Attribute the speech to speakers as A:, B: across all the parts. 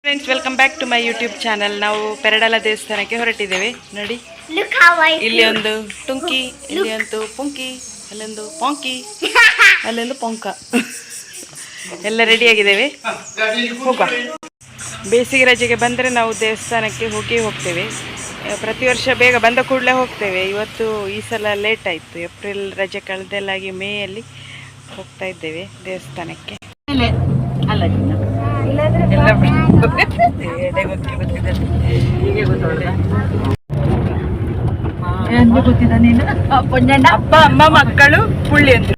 A: Friends, welcome back to my YouTube channel. ನಾವು ಪೆರಡಲ ದೇವಸ್ಥಾನಕ್ಕೆ ಹೊರಟಿದ್ದೇವೆ. ನೋಡಿ, ಇಲ್ಲಿ ಒಂದು ಟುಂಕಿ, ಇಲ್ಲಿ ಒಂದು ಪುಂಕಿ, ಅಲ್ಲೊಂದು ಪಾಂಕಿ, ಅಲ್ಲೊಂದು ಪೊಂಕ. ಎಲ್ಲ ರೆಡಿಯಾಗಿದ್ದೇವೆ, ಹೋಗುವ. ಬೇಸಿಗೆ ರಜೆಗೆ ಬಂದರೆ ನಾವು ದೇವಸ್ಥಾನಕ್ಕೆ ಹೋಗ್ತೇವೆ. ಪ್ರತಿ ವರ್ಷ ಬೇಗ ಬಂದ ಕೂಡಲೇ ಹೋಗ್ತೇವೆ. ಇವತ್ತು ಈ ಸಲ ಲೇಟ್ ಆಯಿತು. ಏಪ್ರಿಲ್ ರಜೆ ಕಳೆದಲ್ಲಾಗಿ ಮೇಯಲ್ಲಿ ಹೋಗ್ತಾ ಇದ್ದೇವೆ ದೇವಸ್ಥಾನಕ್ಕೆ. ಅಪ್ಪ ಅಮ್ಮ ಮಕ್ಕಳು ಪುಳ್ಳಿ ಅಂತ.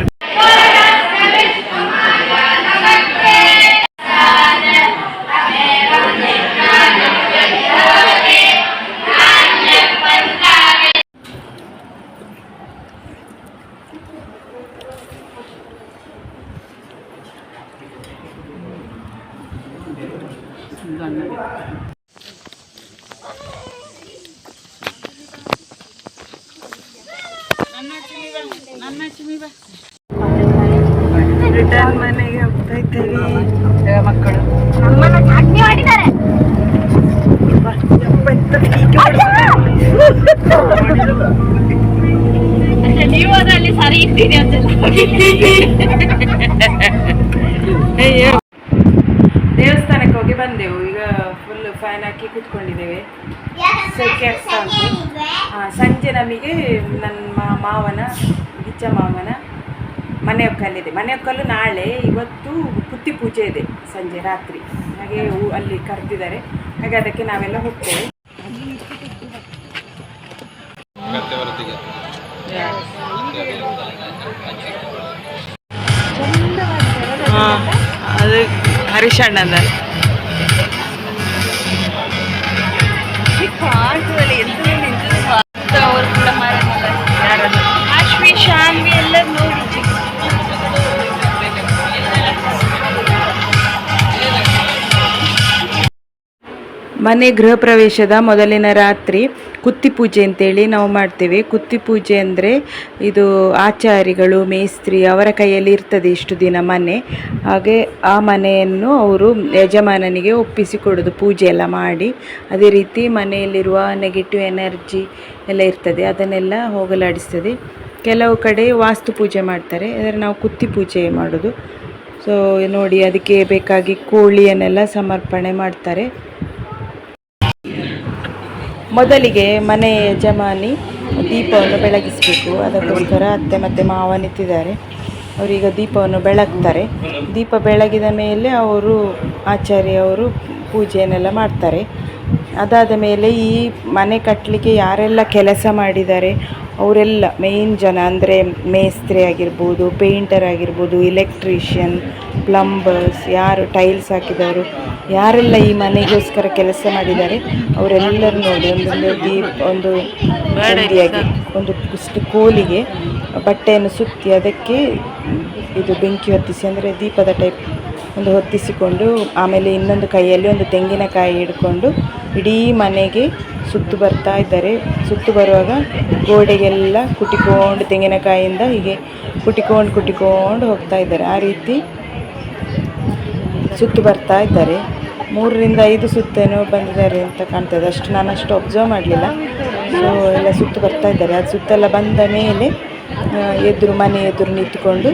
A: ರಿಟರ್ನ್ ಮನೆಗೆ ಹೋಗ್ತಾ ಇದ್ದೇವೆ. ಮಕ್ಕಳು
B: ನೀವು ಅದರಲ್ಲಿ ಸರಿ ಇದ್ದೀರಿ ಅಂತೆಲ್ಲ.
A: ದೇವಸ್ಥಾನಕ್ಕೆ ಹೋಗಿ ಬಂದೆವು. ಈಗ ಫುಲ್ ಫ್ಯಾನ್ ಹಾಕಿ ಕೂತ್ಕೊಂಡಿದ್ದೇವೆ. ಸೆಕೆ ಆಗ್ತಾ ಉಂಟು. ಸಂಜೆ ನಮಗೆ ನನ್ನ ಮಾವನ ಗಿಚ್ಚ ಮಾವನ ಮನೆಯೊಕ್ಕಲ್ಲಿದೆ. ಮನೆಯೊಕ್ಕಲು ನಾಳೆ, ಇವತ್ತು ಕುತ್ತಿ ಪೂಜೆ ಇದೆ ಸಂಜೆ ರಾತ್ರಿ. ಹಾಗೆ ಅಲ್ಲಿ ಕರೆದಿದ್ದಾರೆ. ಹಾಗೆ ಅದಕ್ಕೆ ನಾವೆಲ್ಲ ಹೋಗ್ತೇವೆ. ಅದು ಹರಿಶಣ್ಣದ
B: ಅವರು ಕೂಡ ಅಶ್ವಿ ಶಾನ್ವಿ ಎಲ್ಲ ನೋಡಿ.
A: ಮನೆ ಗೃಹ ಪ್ರವೇಶದ ಮೊದಲಿನ ರಾತ್ರಿ ಕುತ್ತಿ ಪೂಜೆ ಅಂತೇಳಿ ನಾವು ಮಾಡ್ತೇವೆ. ಕುತ್ತಿ ಪೂಜೆ ಅಂದರೆ ಇದು ಆಚಾರಿಗಳು, ಮೇಸ್ತ್ರಿ ಅವರ ಕೈಯಲ್ಲಿ ಇರ್ತದೆ ಇಷ್ಟು ದಿನ ಮನೆ. ಹಾಗೆ ಆ ಮನೆಯನ್ನು ಅವರು ಯಜಮಾನನಿಗೆ ಒಪ್ಪಿಸಿಕೊಡೋದು, ಪೂಜೆ ಎಲ್ಲ ಮಾಡಿ. ಅದೇ ರೀತಿ ಮನೆಯಲ್ಲಿರುವ ನೆಗೆಟಿವ್ ಎನರ್ಜಿ ಎಲ್ಲ ಇರ್ತದೆ, ಅದನ್ನೆಲ್ಲ ಹೋಗಲಾಡಿಸ್ತದೆ. ಕೆಲವು ಕಡೆ ವಾಸ್ತು ಪೂಜೆ ಮಾಡ್ತಾರೆ, ಆದರೆ ನಾವು ಕುತ್ತಿ ಪೂಜೆ ಮಾಡೋದು. ಸೊ ನೋಡಿ, ಅದಕ್ಕೆ ಬೇಕಾಗಿ ಕೋಳಿಯನ್ನೆಲ್ಲ ಸಮರ್ಪಣೆ ಮಾಡ್ತಾರೆ. ಮೊದಲಿಗೆ ಮನೆ ಯಜಮಾನಿ ದೀಪವನ್ನು ಬೆಳಗಿಸಬೇಕು. ಅದಕ್ಕೋಸ್ಕರ ಅತ್ತೆ ಮತ್ತು ಮಾವ ನಿಂತಿದ್ದಾರೆ. ಅವರೀಗ ದೀಪವನ್ನು ಬೆಳಗ್ತಾರೆ. ದೀಪ ಬೆಳಗಿದ ಮೇಲೆ ಅವರು ಆಚಾರ್ಯವರು ಪೂಜೆಯನ್ನೆಲ್ಲ ಮಾಡ್ತಾರೆ. ಅದಾದ ಮೇಲೆ ಈ ಮನೆ ಕಟ್ಟಲಿಕ್ಕೆ ಯಾರೆಲ್ಲ ಕೆಲಸ ಮಾಡಿದ್ದಾರೆ ಅವರೆಲ್ಲ ಮೇಯ್ನ್ ಜನ, ಅಂದರೆ ಮೇಸ್ತ್ರಿ ಆಗಿರ್ಬೋದು, ಪೇಂಟರ್ ಆಗಿರ್ಬೋದು, ಇಲೆಕ್ಟ್ರಿಷಿಯನ್, ಪ್ಲಂಬರ್ಸ್, ಯಾರು ಟೈಲ್ಸ್ ಹಾಕಿದವರು, ಯಾರೆಲ್ಲ ಈ ಮನೆಗೋಸ್ಕರ ಕೆಲಸ ಮಾಡಿದ್ದಾರೆ ಅವರೆಲ್ಲರೂ ನೋಡಿ, ಒಂದು ಬಂಡಿಯಾಗಿ ಒಂದು ಕೋಲಿಗೆ ಬಟ್ಟೆಯನ್ನು ಸುತ್ತಿ ಅದಕ್ಕೆ ಇದು ಬೆಂಕಿ ಹೊತ್ತಿಸಿ, ಅಂದರೆ ದೀಪದ ಟೈಪ್ ಒಂದು ಹೊತ್ತಿಸಿಕೊಂಡು, ಆಮೇಲೆ ಇನ್ನೊಂದು ಕೈಯಲ್ಲಿ ಒಂದು ತೆಂಗಿನಕಾಯಿ ಹಿಡ್ಕೊಂಡು ಇಡೀ ಮನೆಗೆ ಸುತ್ತು ಬರ್ತಾ ಇದ್ದಾರೆ. ಸುತ್ತು ಬರುವಾಗ ಗೋಡೆಗೆಲ್ಲ ಕುಟಿಕೊಂಡು, ತೆಂಗಿನಕಾಯಿಯಿಂದ ಹೀಗೆ ಕುಟಿಕೊಂಡು ಹೋಗ್ತಾ ಇದ್ದಾರೆ. ಆ ರೀತಿ ಸುತ್ತು ಬರ್ತಾ ಇದ್ದಾರೆ. 3-5 ಸುತ್ತೇನೋ ಬಂದಿದ್ದಾರೆ ಅಂತ ಕಾಣ್ತದೆ. ನಾನಷ್ಟು ಒಬ್ಸರ್ವ್ ಮಾಡಲಿಲ್ಲ. ಸೊ ಎಲ್ಲ ಸುತ್ತು ಬರ್ತಾ ಇದ್ದಾರೆ. ಅದು ಸುತ್ತೆಲ್ಲ ಬಂದ ಮೇಲೆ ಮನೆ ಎದುರು ನಿಂತುಕೊಂಡು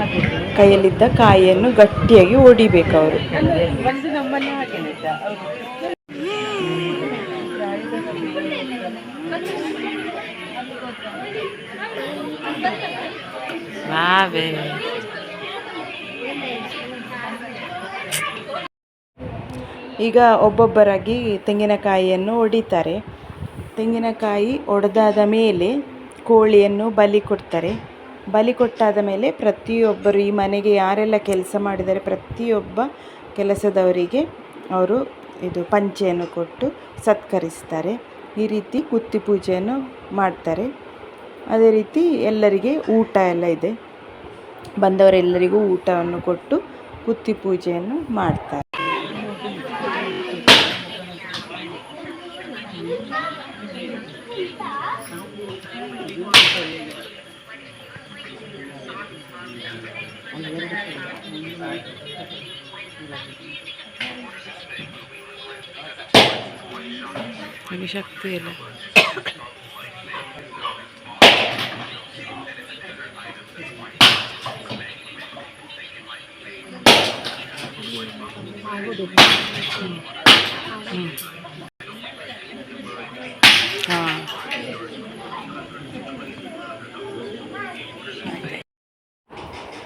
A: ಕೈಯಲ್ಲಿದ್ದ ಕಾಯಿಯನ್ನು ಗಟ್ಟಿಯಾಗಿ ಹೊಡಿಬೇಕು ಅವರು. ಈಗ ಒಬ್ಬೊಬ್ಬರಾಗಿ ತೆಂಗಿನಕಾಯಿಯನ್ನು ಹೊಡಿತಾರೆ. ತೆಂಗಿನಕಾಯಿ ಒಡೆದಾದ ಮೇಲೆ ಕೋಳಿಯನ್ನು ಬಲಿ ಕೊಡ್ತಾರೆ. ಬಲಿ ಕೊಟ್ಟಾದ ಮೇಲೆ ಪ್ರತಿಯೊಬ್ಬರು, ಈ ಮನೆಗೆ ಯಾರೆಲ್ಲ ಕೆಲಸ ಮಾಡಿದ್ದಾರೆ ಪ್ರತಿಯೊಬ್ಬ ಕೆಲಸದವರಿಗೆ ಅವರು ಇದು ಪಂಚೆಯನ್ನು ಕೊಟ್ಟು ಸತ್ಕರಿಸ್ತಾರೆ. ಈ ರೀತಿ ಕುತ್ತಿ ಪೂಜೆಯನ್ನು ಮಾಡ್ತಾರೆ. ಅದೇ ರೀತಿ ಎಲ್ಲರಿಗೆ ಊಟ ಎಲ್ಲ ಇದೆ. ಬಂದವರೆಲ್ಲರಿಗೂ ಊಟವನ್ನು ಕೊಟ್ಟು ಕುತ್ತಿ ಪೂಜೆಯನ್ನು ಮಾಡ್ತಾರೆ. ನನಗೆ ಶಕ್ತಿ ಇಲ್ಲ. ಹಾಂ,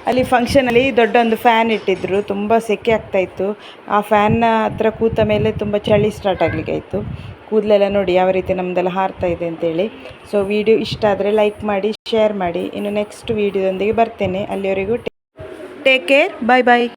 A: ಅಲ್ಲಿ ಫಂಕ್ಷನಲ್ಲಿ ದೊಡ್ಡ ಒಂದು ಫ್ಯಾನ್ ಇಟ್ಟಿದ್ದರು. ತುಂಬ ಸೆಕೆ ಆಗ್ತಾಯಿತ್ತು. ಆ ಫ್ಯಾನ್ನ ಹತ್ರ ಕೂತ ಮೇಲೆ ತುಂಬ ಚಳಿ ಸ್ಟಾರ್ಟ್ ಆಗಲಿಕ್ಕೆ ಆಯಿತು. ಕೂದಲೆಲ್ಲ ನೋಡಿ ಯಾವ ರೀತಿ ನಮ್ಮದೆಲ್ಲ ಹಾರ್ತಾ ಇದೆ ಅಂತೇಳಿ. ಸೊ ವಿಡಿಯೋ ಇಷ್ಟ ಆದರೆ ಲೈಕ್ ಮಾಡಿ, ಶೇರ್ ಮಾಡಿ. ಇನ್ನು ನೆಕ್ಸ್ಟ್ ವೀಡಿಯೋದೊಂದಿಗೆ ಬರ್ತೇನೆ. ಅಲ್ಲಿವರೆಗೂ ಟೇಕ್ ಕೇರ್, ಬಾಯ್ ಬಾಯ್.